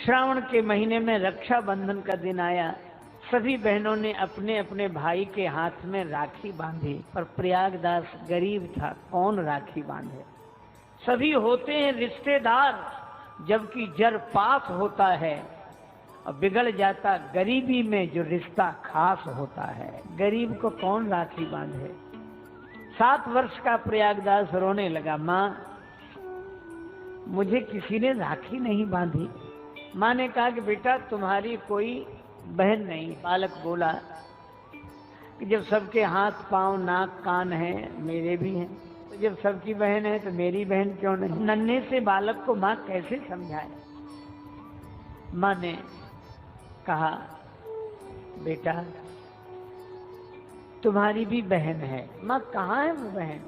श्रावण के महीने में रक्षाबंधन का दिन आया। सभी बहनों ने अपने अपने भाई के हाथ में राखी बांधी, पर प्रयागदास गरीब था, कौन राखी बांधे। सभी होते हैं रिश्तेदार, जबकि जर पास होता है और बिगड़ जाता गरीबी में जो रिश्ता खास होता है। गरीब को कौन राखी बांधे। 7 वर्ष का प्रयागदास रोने लगा, माँ मुझे किसी ने राखी नहीं बांधी। माँ ने कहा कि बेटा तुम्हारी कोई बहन नहीं। बालक बोला कि जब सबके हाथ पांव नाक कान हैं, मेरे भी हैं, तो जब सबकी बहन है तो मेरी बहन क्यों नहीं। नन्हे से बालक को माँ कैसे समझाए। माँ ने कहा बेटा तुम्हारी भी बहन है। माँ कहाँ है वो बहन।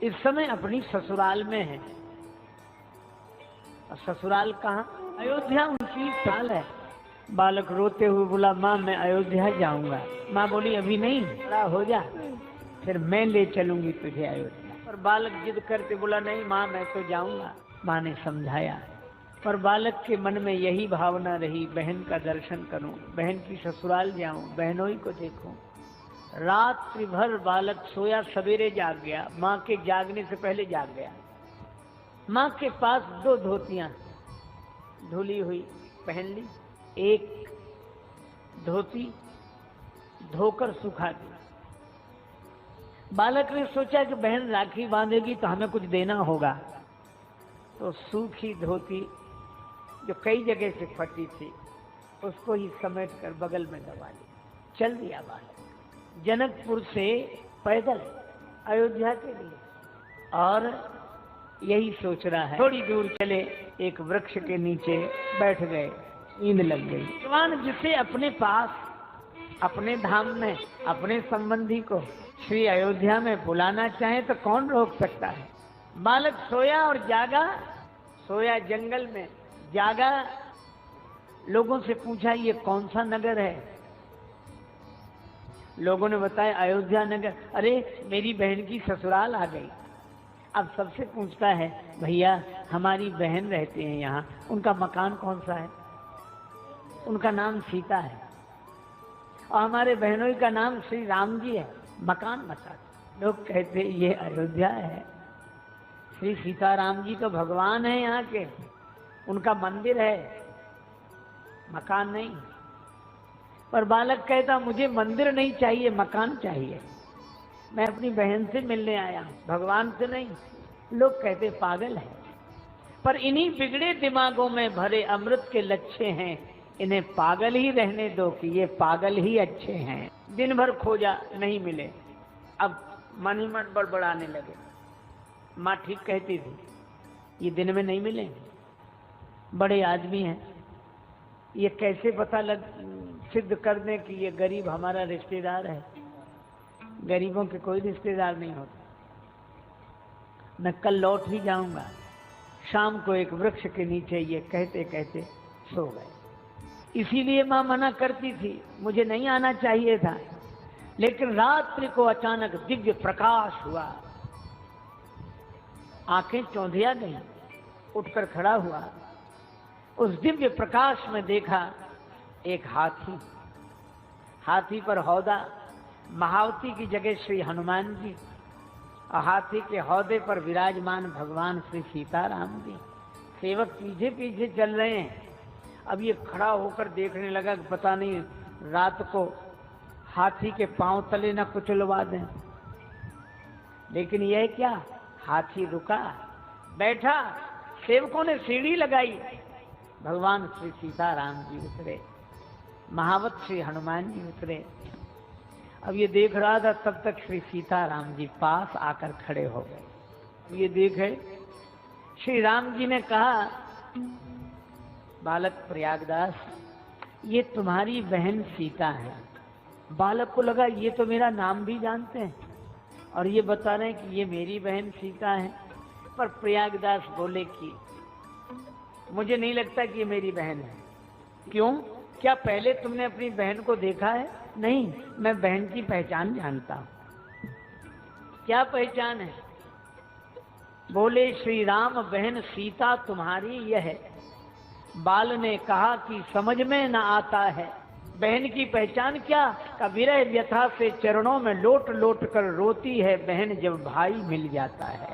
इस समय अपनी ससुराल में है। और ससुराल कहाँ। अयोध्या उनकी साल है। बालक रोते हुए बोला माँ मैं अयोध्या जाऊंगा। माँ बोली अभी नहीं, बड़ा हो जा, फिर मैं ले चलूंगी तुझे अयोध्या। पर बालक जिद करके बोला नहीं माँ मैं तो जाऊंगा। माँ ने समझाया, पर बालक के मन में यही भावना रही, बहन का दर्शन करूं, बहन की ससुराल जाऊं, बहनों ही को देखूं। रात्रि भर बालक सोया, सवेरे जाग गया। माँ के जागने से पहले जाग गया। माँ के पास 2 धोतियां धुली हुई पहन ली, एक धोती धोकर सुखा दी। बालक ने सोचा कि बहन राखी बांधेगी तो हमें कुछ देना होगा, तो सूखी धोती जो कई जगह से फटी थी उसको ही समेट कर बगल में दबा ली। चल दिया बालक जनकपुर से पैदल अयोध्या के लिए, और यही सोच रहा है। थोड़ी दूर चले, एक वृक्ष के नीचे बैठ गए, नींद लग गई। भगवान जिसे अपने पास, अपने धाम में, अपने संबंधी को श्री अयोध्या में बुलाना चाहे तो कौन रोक सकता है। बालक सोया और जागा, सोया जंगल में, जागा लोगों से पूछा ये कौन सा नगर है। लोगों ने बताया अयोध्या नगर। अरे मेरी बहन की ससुराल आ गई। अब सबसे पूछता है भैया हमारी बहन रहते हैं यहाँ, उनका मकान कौन सा है। उनका नाम सीता है और हमारे बहनों का नाम श्री राम जी है, मकान बता। लोग कहते ये अयोध्या है, श्री सीताराम जी तो भगवान है यहाँ के, उनका मंदिर है, मकान नहीं। पर बालक कहता मुझे मंदिर नहीं चाहिए, मकान चाहिए, मैं अपनी बहन से मिलने आया हूं, भगवान से नहीं। लोग कहते पागल है, पर इन्हीं बिगड़े दिमागों में भरे अमृत के लच्छे हैं, इन्हें पागल ही रहने दो कि ये पागल ही अच्छे हैं। दिन भर खोजा नहीं मिले, अब मन ही मन बड़बड़ाने लगे। माँ ठीक कहती थी, ये दिन में नहीं मिलेंगे, बड़े आदमी हैं, ये कैसे पता सिद्ध कर दें कि ये गरीब हमारा रिश्तेदार है। गरीबों के कोई रिश्तेदार नहीं होता। मैं कल लौट ही जाऊंगा। शाम को एक वृक्ष के नीचे ये कहते कहते सो गए। इसीलिए माँ मना करती थी, मुझे नहीं आना चाहिए था। लेकिन रात्रि को अचानक दिव्य प्रकाश हुआ, आंखें चौंधिया गई, उठकर खड़ा हुआ। उस दिव्य प्रकाश में देखा एक हाथी, हाथी पर हौदा, महावती की जगह श्री हनुमान जी, और हाथी के हौदे पर विराजमान भगवान श्री सीताराम जी। सेवक पीछे पीछे चल रहे हैं। अब ये खड़ा होकर देखने लगा कि पता नहीं रात को हाथी के पांव तले न कुचलवा दें। लेकिन यह क्या, हाथी रुका, बैठा, सेवकों ने सीढ़ी लगाई, भगवान श्री सीताराम जी उतरे, महावत श्री हनुमान जी उतरे। अब ये देख रहा था, तब तक श्री सीताराम जी पास आकर खड़े हो गए। ये देखे श्री राम जी ने कहा बालक प्रयागदास ये तुम्हारी बहन सीता है। बालक को लगा ये तो मेरा नाम भी जानते हैं और ये बता रहे हैं कि ये मेरी बहन सीता है। पर प्रयागदास बोले कि मुझे नहीं लगता कि ये मेरी बहन है। क्यों, क्या पहले तुमने अपनी बहन को देखा है। नहीं, मैं बहन की पहचान जानता हूं। क्या पहचान है। बोले श्री राम बहन सीता तुम्हारी यह है। बाल ने कहा कि समझ में न आता है, बहन की पहचान क्या? का विरह व्यथा से चरणों में लोट लोट कर रोती है बहन जब भाई मिल जाता है।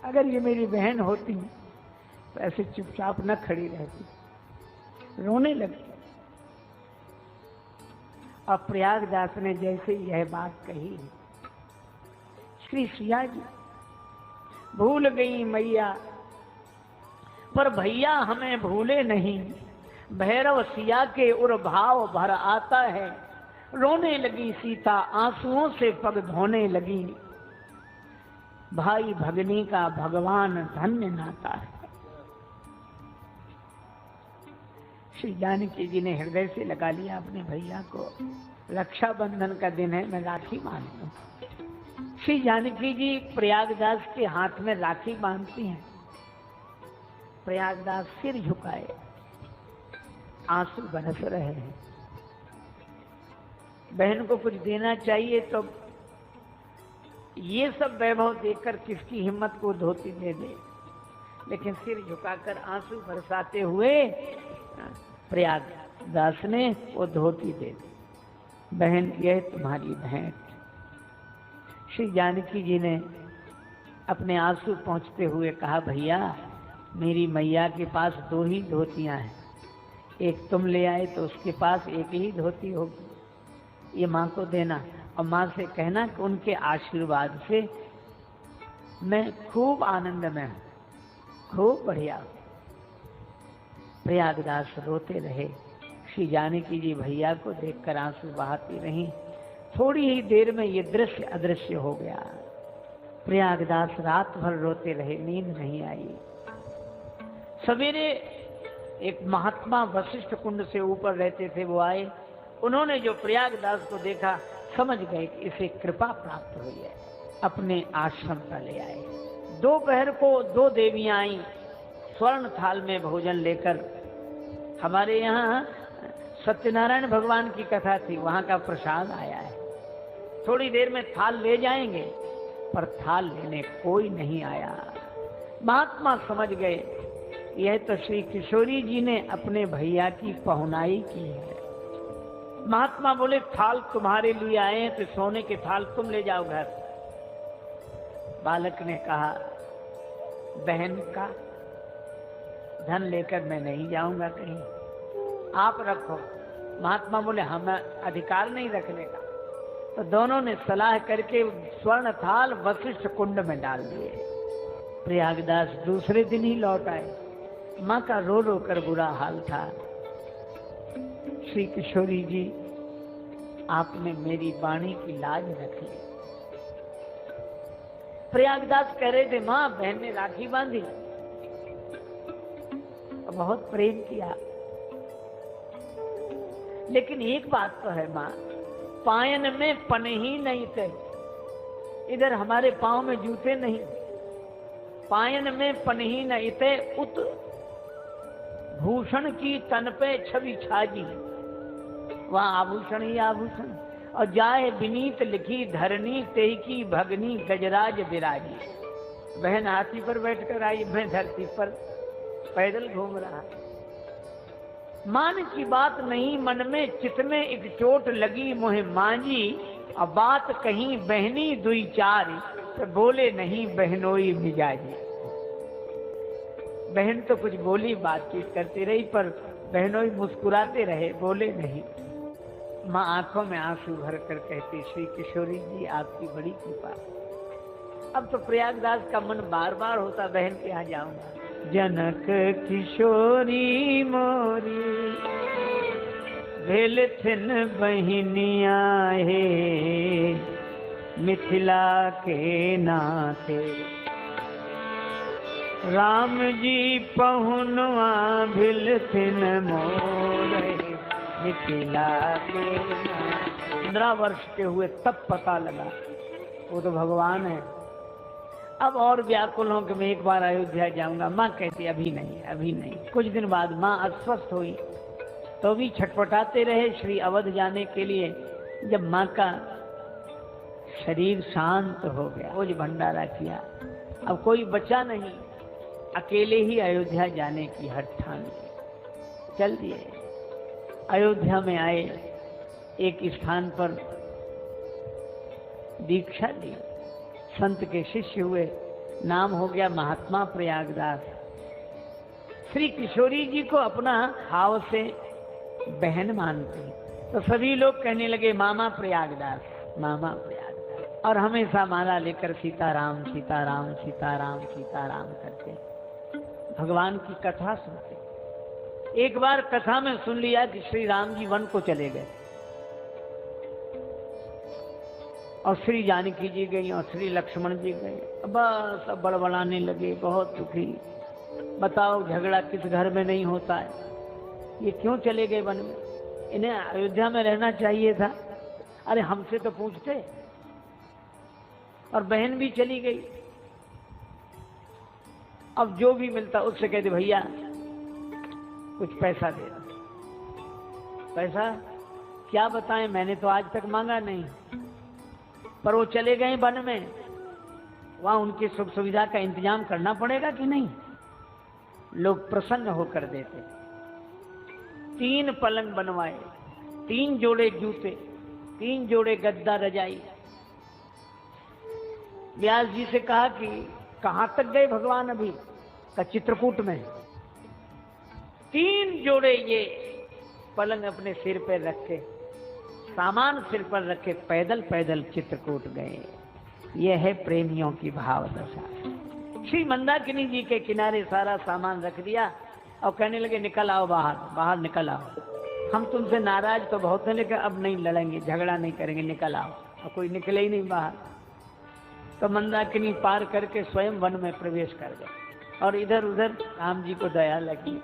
अगर ये मेरी बहन होती तो ऐसे चुपचाप न खड़ी रहती, रोने लगती। और प्रयागदास ने जैसे यह बात कही, श्री सिया जी भूल गई मैया, पर भैया हमें भूले नहीं। भैरव सिया के उर भाव भर आता है। रोने लगी सीता आंसुओं से पग धोने लगी। भाई भगनी का भगवान धन्य नाता है। श्री जानकी जी ने हृदय से लगा लिया अपने भैया को। रक्षाबंधन का दिन है, मैं राखी बांधती हूँ। श्री जानकी जी प्रयागदास के हाथ में राखी बांधती हैं। प्रयागदास सिर झुकाए, आंसू बरस रहे हैं। बहन को कुछ देना चाहिए तो ये सब वैभव देखकर किसकी हिम्मत को धोती दे दे, लेकिन सिर झुकाकर आंसू बरसाते हुए प्रयागदास ने वो धोती दे दी। बहन यह तुम्हारी भेंट। श्री जानकी जी ने अपने आंसू पहुंचते हुए कहा, भैया मेरी मैया के पास 2 ही धोतियां हैं, एक तुम ले आए तो उसके पास एक ही धोती होगी, ये माँ को देना और माँ से कहना कि उनके आशीर्वाद से मैं खूब आनंद में हूँ, खूब बढ़िया हूँ। प्रयागदास रोते रहे। श्री जानकी जी भैया को देखकर आंसू बहाती रहीं। थोड़ी ही देर में ये दृश्य अदृश्य हो गया। प्रयागदास रात भर रोते रहे, नींद नहीं आई। सवेरे एक महात्मा वशिष्ठ कुंड से ऊपर रहते थे, वो आए। उन्होंने जो प्रयागदास को देखा समझ गए कि इसे कृपा प्राप्त हुई है, अपने आश्रम पर ले आए। दोपहर को 2 देवियां आई स्वर्ण थाल में भोजन लेकर। हमारे यहाँ सत्यनारायण भगवान की कथा थी, वहां का प्रसाद आया है। थोड़ी देर में थाल ले जाएंगे, पर थाल लेने कोई नहीं आया। महात्मा समझ गए यह तो श्री किशोरी जी ने अपने भैया की पहुनाई की है। महात्मा बोले, थाल तुम्हारे लिए आए हैं तो सोने के थाल तुम ले जाओ घर। बालक ने कहा, बहन का धन लेकर मैं नहीं जाऊंगा कहीं, आप रखो। महात्मा बोले, हमें अधिकार नहीं रखने का। तो दोनों ने सलाह करके स्वर्ण थाल वशिष्ठ कुंड में डाल दिए। प्रयागदास दूसरे दिन ही लौट आए। माँ का रो रो कर बुरा हाल था। श्री किशोरी जी, आपने मेरी वाणी की लाज रख ली। प्रयागदास कह रहे थे, माँ बहन ने राखी बांधी, बहुत प्रेम किया, लेकिन एक बात तो है माँ, पायन में पन ही नहीं थे। इधर हमारे पांव में जूते नहीं, पायन में पन ही नहीं थे। उत भूषण की तन पे छवि छाजी, वहां आभूषण ही आभूषण। और जाए विनीत लिखी धरनी तेई की भगनी गजराज विराजी। बहन हाथी पर बैठकर आई, मैं धरती पर पैदल घूम रहा। मान की बात नहीं मन में, चित में एक चोट लगी मोहे मांझी। अब बात कहीं बहनी दुई चार, तो बोले नहीं बहनोई मिजाजी। बहन तो कुछ बोली, बातचीत करती रही, पर बहनोई मुस्कुराते रहे, बोले नहीं। माँ आंखों में आंसू भर कर कहती, श्री किशोरी जी आपकी बड़ी कृपा। अब तो प्रयागदास का मन बार बार होता, बहन के यहाँ जाऊंगा। जनक किशोरी मोरी भेल थिन बहिनिया हे, मिथिला के नाथे राम जी पहुनवा भिल थिन मोरे, मिथिला के नाथे। 15 वर्ष के हुए तब पता लगा वो तो भगवान है। अब और व्याकुल हूं कि मैं एक बार अयोध्या जाऊंगा। माँ कहती, अभी नहीं, अभी नहीं। कुछ दिन बाद माँ अस्वस्थ हुई तो भी छटपटाते रहे श्री अवध जाने के लिए। जब माँ का शरीर शांत हो गया, भोज भंडारा किया, अब कोई बचा नहीं, अकेले ही अयोध्या जाने की हठ ठान ली। चल दिए। अयोध्या में आए, एक स्थान पर दीक्षा ली, संत के शिष्य हुए, नाम हो गया महात्मा प्रयागदास। श्री किशोरी जी को अपना भाव से बहन मानते, तो सभी लोग कहने लगे मामा प्रयागदास, मामा प्रयागदास, और हमेशा माला लेकर सीताराम सीताराम सीताराम सीताराम करते भगवान की कथा सुनते। एक बार कथा में सुन लिया कि श्री राम जी वन को चले गए और श्री जानकी जी गई और श्री लक्ष्मण जी गए। बस अब बड़बड़ाने लगे, बहुत दुखी। बताओ झगड़ा किस घर में नहीं होता है, ये क्यों चले गए वन में, इन्हें अयोध्या में रहना चाहिए था। अरे हमसे तो पूछते। और बहन भी चली गई। अब जो भी मिलता उससे कहते भैया कुछ पैसा दे दो। पैसा क्या बताएं, मैंने तो आज तक मांगा नहीं। पर वो चले गए वन में, वहां उनकी सुख सुविधा का इंतजाम करना पड़ेगा कि नहीं। लोग प्रसन्न होकर देते। 3 पलंग बनवाए, 3 जोड़े जूते, 3 जोड़े गद्दा रजाई। व्यास जी से कहा कि कहां तक गए भगवान अभी, का चित्रकूट में। 3 जोड़े ये पलंग अपने सिर पर रखे, सामान सिर पर रखे, पैदल पैदल चित्रकूट गए। यह है प्रेमियों की भाव दशा। श्री मंदाकिनी जी के किनारे सारा सामान रख दिया और कहने लगे निकल आओ बाहर, बाहर निकल आओ। हम तुमसे नाराज तो बहुत हैं, लेकिन अब नहीं लड़ेंगे, झगड़ा नहीं करेंगे, निकल आओ। और कोई निकले ही नहीं बाहर। तो मंदाकिनी पार करके स्वयं वन में प्रवेश कर गए। और इधर उधर राम जी को दया लगी,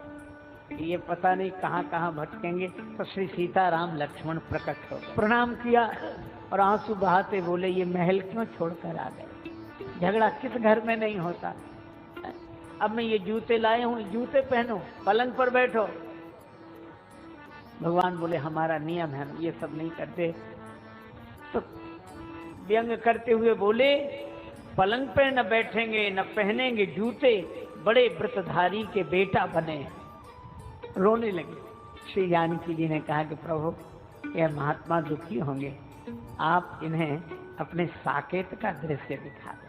ये पता नहीं कहाँ कहाँ भटकेंगे। तो श्री सीताराम लक्ष्मण प्रकट हो गए, प्रणाम किया और आंसू बहाते बोले ये महल क्यों छोड़कर आ गए, झगड़ा किस घर में नहीं होता। अब मैं ये जूते लाए हूँ, जूते पहनो, पलंग पर बैठो। भगवान बोले हमारा नियम है, ये सब नहीं करते। तो व्यंग करते हुए बोले पलंग पे न बैठेंगे न पहनेंगे जूते, बड़े व्रतधारी के बेटा बने। रोने लगे। श्री जानकी जी ने कहा कि प्रभु यह महात्मा दुखी होंगे, आप इन्हें अपने साकेत का दृश्य दिखा दें।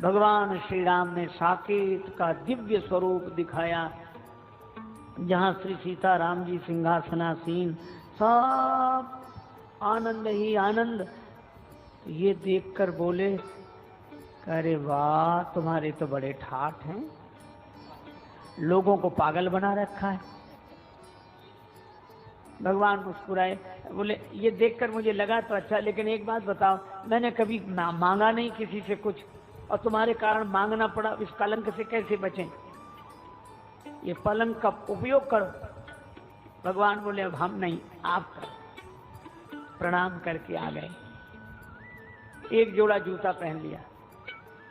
भगवान श्री राम ने साकेत का दिव्य स्वरूप दिखाया, जहां श्री सीताराम जी सिंहासनासीन, सब आनंद ही आनंद। ये देखकर बोले अरे वाह तुम्हारे तो बड़े ठाठ हैं, लोगों को पागल बना रखा है। भगवान मुस्कुराए, बोले ये देखकर मुझे लगा तो अच्छा, लेकिन एक बात बताओ, मैंने कभी मांगा नहीं किसी से कुछ और तुम्हारे कारण मांगना पड़ा, इस कलंक से कैसे बचें, ये पलंग का उपयोग करो। भगवान बोले अब हम नहीं, आप करो। प्रणाम करके आ गए, एक जोड़ा जूता पहन लिया,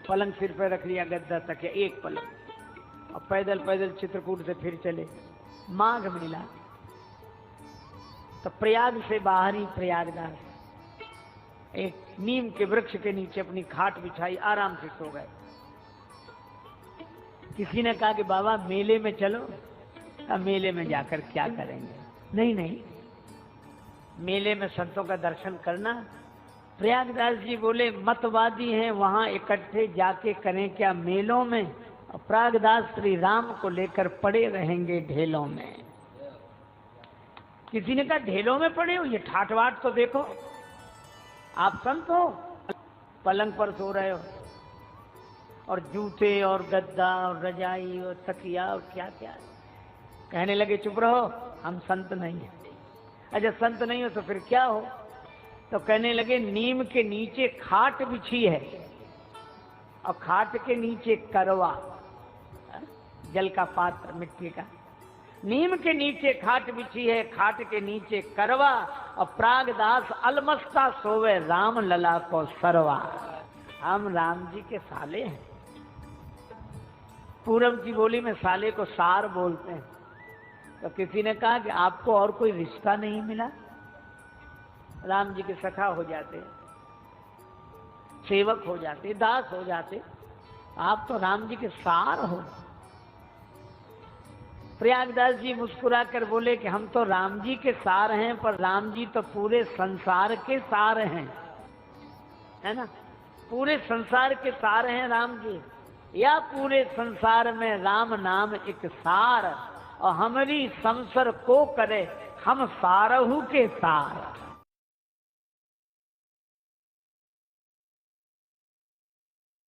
पलंग सिर पर रख लिया, गद्दा तक एक पलंग, और पैदल पैदल चित्रकूट से फिर चले। माघ मिला तो प्रयाग से बाहर ही प्रयागदास एक नीम के वृक्ष के नीचे अपनी खाट बिछाई, आराम से सो गए। किसी ने कहा कि बाबा मेले में चलो। अब मेले में जाकर क्या करेंगे, नहीं नहीं, मेले में संतों का दर्शन करना। प्रयागदास जी बोले मतवादी हैं, वहां इकट्ठे जाके करें क्या मेलों में, और प्रयागदास श्री राम को लेकर पड़े रहेंगे ढेलों में। किसी ने कहा ढेलों में पड़े हो, ये ठाट वाट तो देखो, आप संत हो, पलंग पर सो रहे हो और जूते और गद्दा और रजाई और तकिया और क्या क्या। कहने लगे चुप रहो, हम संत नहीं हैं। अच्छा संत नहीं हो तो फिर क्या हो? तो कहने लगे नीम के नीचे खाट बिछी है और खाट के नीचे करवा, जल का पात्र मिट्टी का, नीम के नीचे खाट बिछी है, खाट के नीचे करवा, और प्रागदास अलमस्ता सोवे राम लला को सरवा। हम राम जी के साले हैं। पूरब की बोली में साले को सार बोलते हैं। तो किसी ने कहा कि आपको और कोई रिश्ता नहीं मिला, राम जी के सखा हो जाते, सेवक हो जाते, दास हो जाते, आप तो राम जी के सार हो। प्रयागदास जी मुस्कुरा कर बोले कि हम तो राम जी के सार हैं, पर राम जी तो पूरे संसार के सार हैं, है ना। पूरे संसार के सार हैं राम जी, या पूरे संसार में राम नाम एक सार, और हमारी संसर को करे हम सारहू के सार।